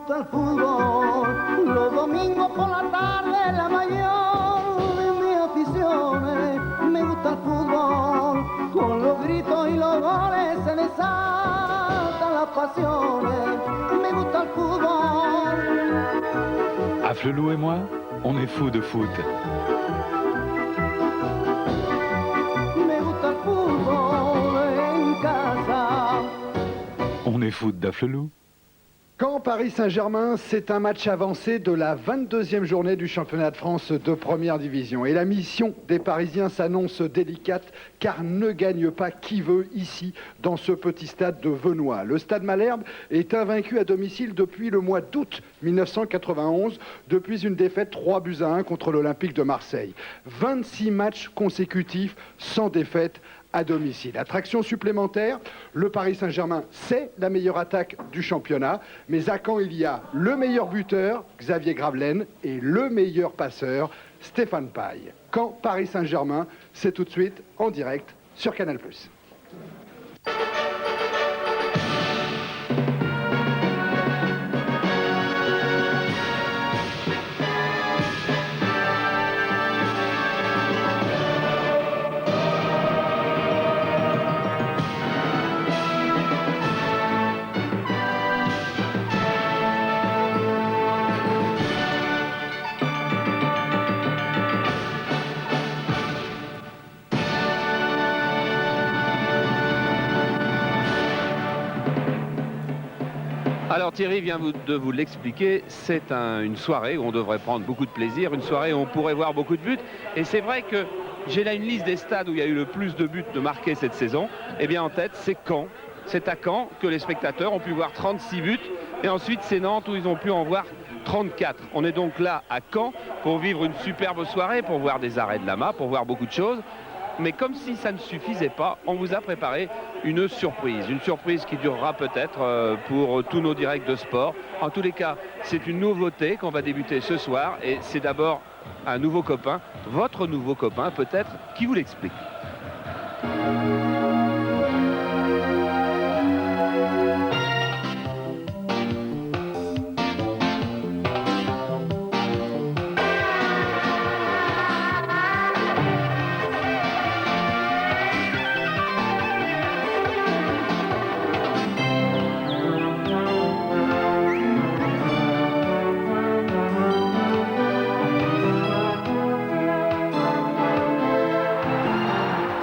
gusta el fútbol, los domingos por la tarde la mayor de mis aficiones. Me gusta el fútbol, con los gritos y los goles se desatan las pasiones. Me gusta el fútbol. Afflelou et moi, on est fous de foot. Me gusta el fútbol en casa. On est fous d'Afflelou. Caen Paris Saint-Germain, c'est un match avancé de la 22e journée du championnat de France de première division. Et la mission des Parisiens s'annonce délicate car ne gagne pas qui veut ici dans ce petit stade de Venoix. Le stade Malherbe est invaincu à domicile depuis le mois d'août 1991, depuis une défaite 3-1 contre l'Olympique de Marseille. 26 matchs consécutifs sans défaite à domicile. Attraction supplémentaire, le Paris Saint-Germain, c'est la meilleure attaque du championnat, mais à Caen, il y a le meilleur buteur, Xavier Gravelaine, et le meilleur passeur, Stéphane Paille. Caen, Paris Saint-Germain, c'est tout de suite en direct sur Canal+. Alors Thierry vient de vous l'expliquer, c'est une soirée où on devrait prendre beaucoup de plaisir, une soirée où on pourrait voir beaucoup de buts. Et c'est vrai que j'ai là une liste des stades où il y a eu le plus de buts de marqués cette saison. Et bien en tête, c'est Caen. C'est à Caen que les spectateurs ont pu voir 36 buts. Et ensuite, c'est Nantes où ils ont pu en voir 34. On est donc là à Caen pour vivre une superbe soirée, pour voir des arrêts de Lama, pour voir beaucoup de choses. Mais comme si ça ne suffisait pas, on vous a préparé une surprise qui durera peut-être pour tous nos directs de sport. En tous les cas, c'est une nouveauté qu'on va débuter ce soir et c'est d'abord un nouveau copain, votre nouveau copain peut-être, qui vous l'explique.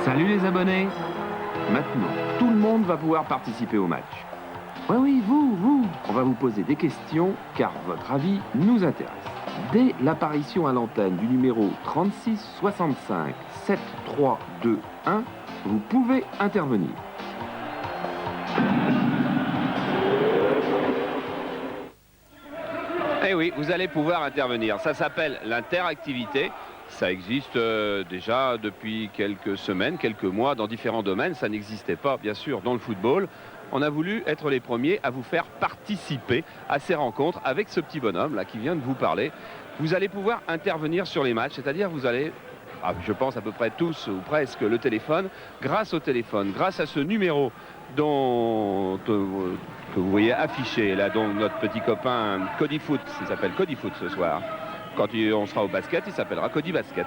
Salut les abonnés. Maintenant, tout le monde va pouvoir participer au match. Oui, vous. On va vous poser des questions car votre avis nous intéresse. Dès l'apparition à l'antenne du numéro 36 65 7321, vous pouvez intervenir. Eh oui, vous allez pouvoir intervenir. Ça s'appelle l'interactivité. Ça existe déjà depuis quelques semaines, quelques mois dans différents domaines. Ça n'existait pas, bien sûr, dans le football. On a voulu être les premiers à vous faire participer à ces rencontres avec ce petit bonhomme là qui vient de vous parler. Vous allez pouvoir intervenir sur les matchs, c'est-à-dire vous allez, je pense à peu près tous ou presque, le téléphone. Grâce au téléphone, grâce à ce numéro que vous voyez affiché là, donc notre petit copain Cody Foot, il s'appelle Cody Foot ce soir. Quand on sera au basket, il s'appellera Cody Basket.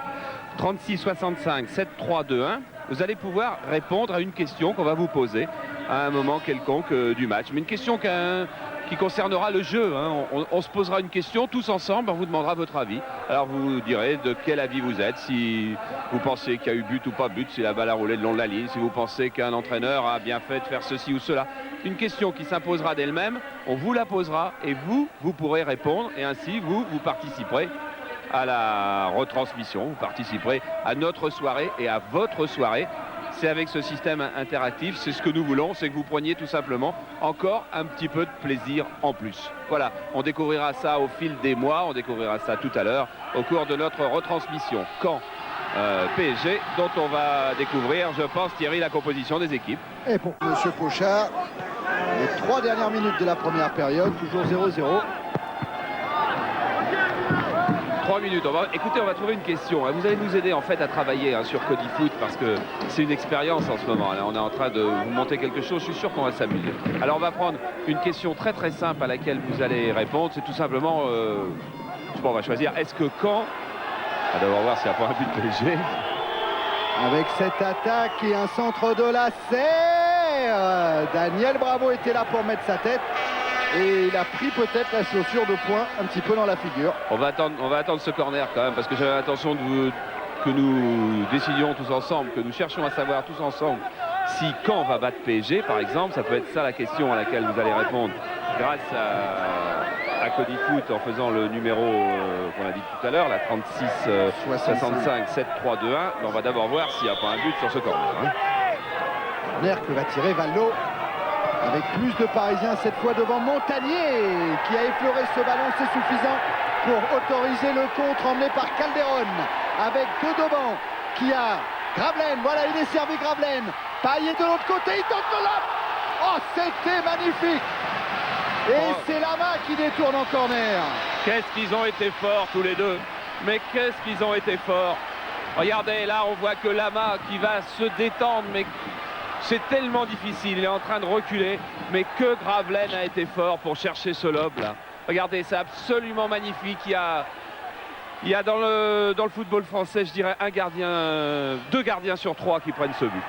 36 65 7321, vous allez pouvoir répondre à une question qu'on va vous poser à un moment quelconque du match. Mais une question qui concernera le jeu. Hein. On se posera une question tous ensemble, on vous demandera votre avis. Alors vous direz de quel avis vous êtes, si vous pensez qu'il y a eu but ou pas but, si la balle a roulé le long de la ligne, si vous pensez qu'un entraîneur a bien fait de faire ceci ou cela. Une question qui s'imposera d'elle-même, on vous la posera et vous pourrez répondre et ainsi vous participerez à la retransmission. Vous participerez à notre soirée et à votre soirée. C'est avec ce système interactif, c'est ce que nous voulons, c'est que vous preniez tout simplement encore un petit peu de plaisir en plus. Voilà, on découvrira ça au fil des mois, on découvrira ça tout à l'heure au cours de notre retransmission Caen PSG, dont on va découvrir, je pense, Thierry, la composition des équipes. Et pour Monsieur Pochard, les 3 dernières minutes de la première période, toujours 0-0. 3 minutes. Écoutez, on va trouver une question. Vous allez nous aider en fait à travailler sur Codifoot parce que c'est une expérience en ce moment. Là, on est en train de vous monter quelque chose. Je suis sûr qu'on va s'amuser. Alors, on va prendre une question très très simple à laquelle vous allez répondre. C'est tout simplement, je sais pas, on va choisir. Est-ce que Caen, on va d'abord voir s'il n'y a pas un but de PSG. Avec cette attaque et un centre de la serre, Daniel Bravo était là pour mettre sa tête. Et il a pris peut-être la chaussure de poing un petit peu dans la figure. On va attendre ce corner quand même, parce que j'avais l'intention que nous décidions tous ensemble, que nous cherchions à savoir tous ensemble si Caen va battre PSG, par exemple. Ça peut être ça la question à laquelle vous allez répondre grâce à Codifoot en faisant le numéro qu'on a dit tout à l'heure, la 36 65 7 3 2 1. On va d'abord voir s'il n'y a pas un but sur ce corner. Corner que va tirer Vallo. Avec plus de Parisiens cette fois devant Montagnier qui a effleuré ce ballon, c'est suffisant pour autoriser le contre emmené par Calderon avec Dodoban qui a Gravelaine, voilà il est servi Gravelaine, Payet de l'autre côté, il tente le lob. Oh c'était magnifique. Et c'est Lama qui détourne en corner. Qu'est-ce qu'ils ont été forts tous les deux, mais qu'est-ce qu'ils ont été forts. Regardez là on voit que Lama qui va se détendre, mais c'est tellement difficile, il est en train de reculer, mais que Gravelaine a été fort pour chercher ce lob là. Regardez, c'est absolument magnifique. Il y a dans le football français, je dirais, 2 gardiens sur 3 qui prennent ce but.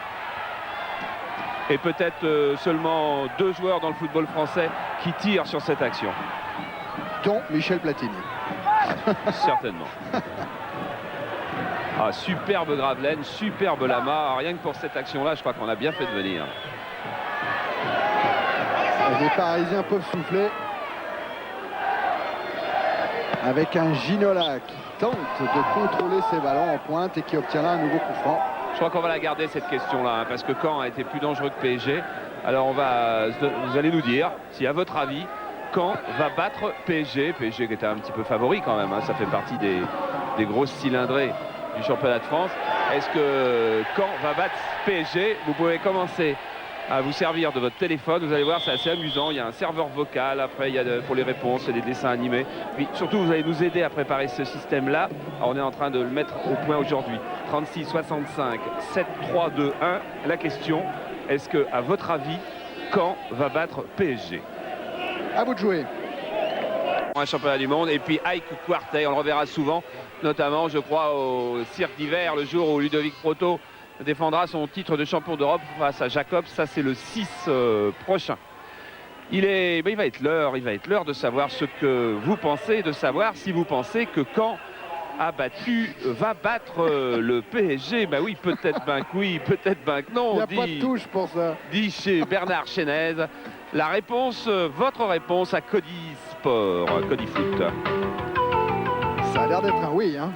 Et peut-être seulement 2 joueurs dans le football français qui tirent sur cette action. Dont Michel Platini. Certainement. Ah, superbe Gravelaine, superbe Lama. Rien que pour cette action-là, je crois qu'on a bien fait de venir. Et les Parisiens peuvent souffler. Avec un Ginola qui tente de contrôler ses ballons en pointe et qui obtient là un nouveau coup franc. Je crois qu'on va la garder cette question-là, parce que Caen a été plus dangereux que PSG. Alors vous allez nous dire si à votre avis, Caen va battre PSG. PSG qui était un petit peu favori quand même, ça fait partie des grosses cylindrées du championnat de France. Est-ce que Caen va battre PSG? Vous pouvez commencer à vous servir de votre téléphone. Vous allez voir, c'est assez amusant. Il y a un serveur vocal. Après, il y a pour les réponses, il y a des dessins animés. Puis surtout, vous allez nous aider à préparer ce système-là. On est en train de le mettre au point aujourd'hui. 36 65 7 3 2 1. La question, est-ce que, à votre avis, Caen va battre PSG? À vous de jouer. Un championnat du monde. Et puis Ike Quartet, on le reverra souvent, notamment, je crois, au Cirque d'hiver, le jour où Ludovic Proto défendra son titre de champion d'Europe face à Jacobs. Ça, c'est le 6 prochain. Il va être l'heure de savoir ce que vous pensez, de savoir si vous pensez que Caen va battre le PSG. Ben oui, peut-être ben que oui, peut-être ben que non. Il n'y a pas de touche pour ça. Dit chez Bernard Chénez. La réponse, votre réponse à Cody Sport, Cody Foot. Ça a l'air d'être un oui, hein.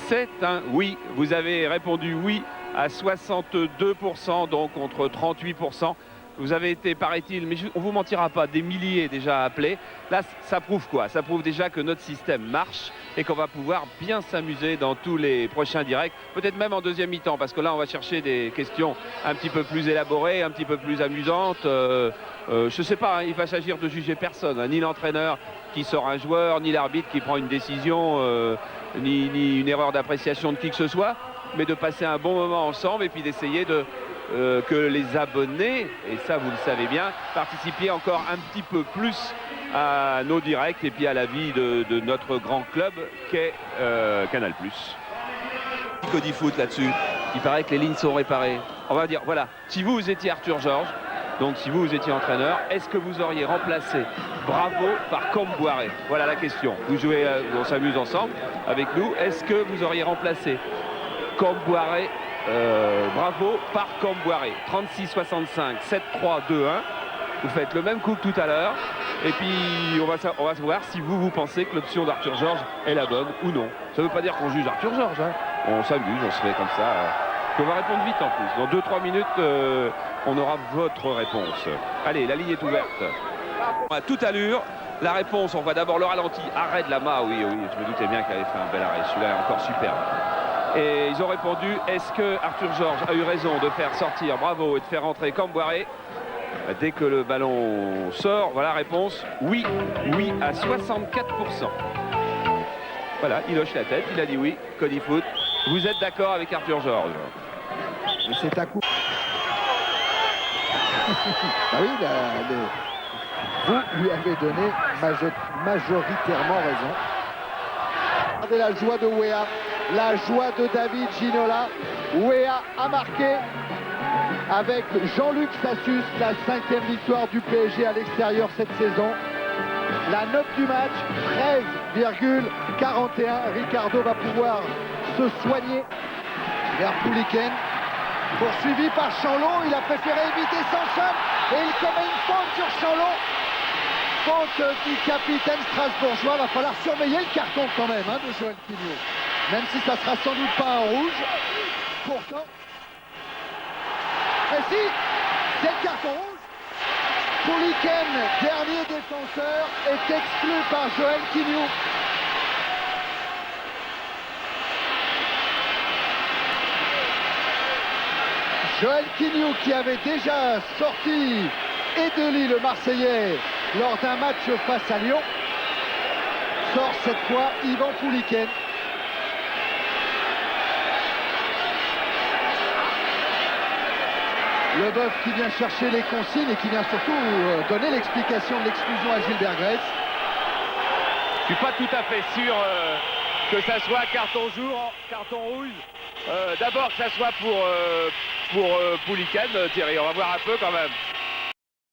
C'est un oui. Vous avez répondu oui à 62%, donc contre 38%. Vous avez été, paraît-il, mais on ne vous mentira pas, des milliers déjà appelés. Là, ça prouve quoi? Ça prouve déjà que notre système marche et qu'on va pouvoir bien s'amuser dans tous les prochains directs. Peut-être même en deuxième mi-temps, parce que là, on va chercher des questions un petit peu plus élaborées, un petit peu plus amusantes. Je ne sais pas, il va s'agir de juger personne, ni l'entraîneur qui sort un joueur, ni l'arbitre qui prend une décision, ni une erreur d'appréciation de qui que ce soit, mais de passer un bon moment ensemble et puis d'essayer que les abonnés, et ça vous le savez bien, participiez encore un petit peu plus à nos directs et puis à la vie de notre grand club qu'est Canal+. Cody Foot là-dessus, il paraît que les lignes sont réparées. On va dire, voilà, si vous étiez Arthur Georges, donc si vous étiez entraîneur, est-ce que vous auriez remplacé Bravo par Comboiré? Voilà la question. Vous jouez, on s'amuse ensemble avec nous. Est-ce que vous auriez remplacé Comboiré, Bravo par Comboiré? 36 65 7 3 2 1. Vous faites le même coup que tout à l'heure. Et puis on va voir si vous pensez que l'option d'Arthur Georges est la bonne ou non. Ça ne veut pas dire qu'on juge Arthur Georges, hein. On s'amuse, on se fait comme ça. On va répondre vite en plus. Dans 2-3 minutes, on aura votre réponse. Allez, la ligne est ouverte. À toute allure. La réponse, on voit d'abord le ralenti. Arrêt de Lama, oui, je me doutais bien qu'elle avait fait un bel arrêt. Celui-là est encore superbe. Et ils ont répondu, est-ce que Arthur Georges a eu raison de faire sortir Bravo et de faire entrer Camboiré dès que le ballon sort? Voilà la réponse, oui à 64%. Voilà, il hoche la tête, il a dit oui, Cody Foot. Vous êtes d'accord avec Arthur Georges? C'est un coup. Ah oui, vous lui avez donné majoritairement raison. Regardez la joie de Weah, la joie de David Ginola. Weah a marqué avec Jean-Luc Sassus, la 5e victoire du PSG à l'extérieur cette saison. La note du match, 13,41. Ricardo va pouvoir se soigner vers Pouliken. Poursuivi par Chanlot, il a préféré éviter Sanson et il commet une faute sur Chanlot. Faute du capitaine strasbourgeois. Va falloir surveiller le carton quand même de Joël Quignou. Même si ça sera sans doute pas un rouge. Pourtant. Et si, c'est le carton rouge. Pouliken, dernier défenseur, est exclu par Joël Quignou. Joël Quignou qui avait déjà sorti Edeli, le Marseillais, lors d'un match face à Lyon, sort cette fois Yvan Pouliken. Leboeuf qui vient chercher les consignes et qui vient surtout donner l'explication de l'exclusion à Gilbert Grace. Je suis pas tout à fait sûr que ça soit carton rouge. D'abord que ça soit pour Pouliken, Thierry, on va voir un peu quand même.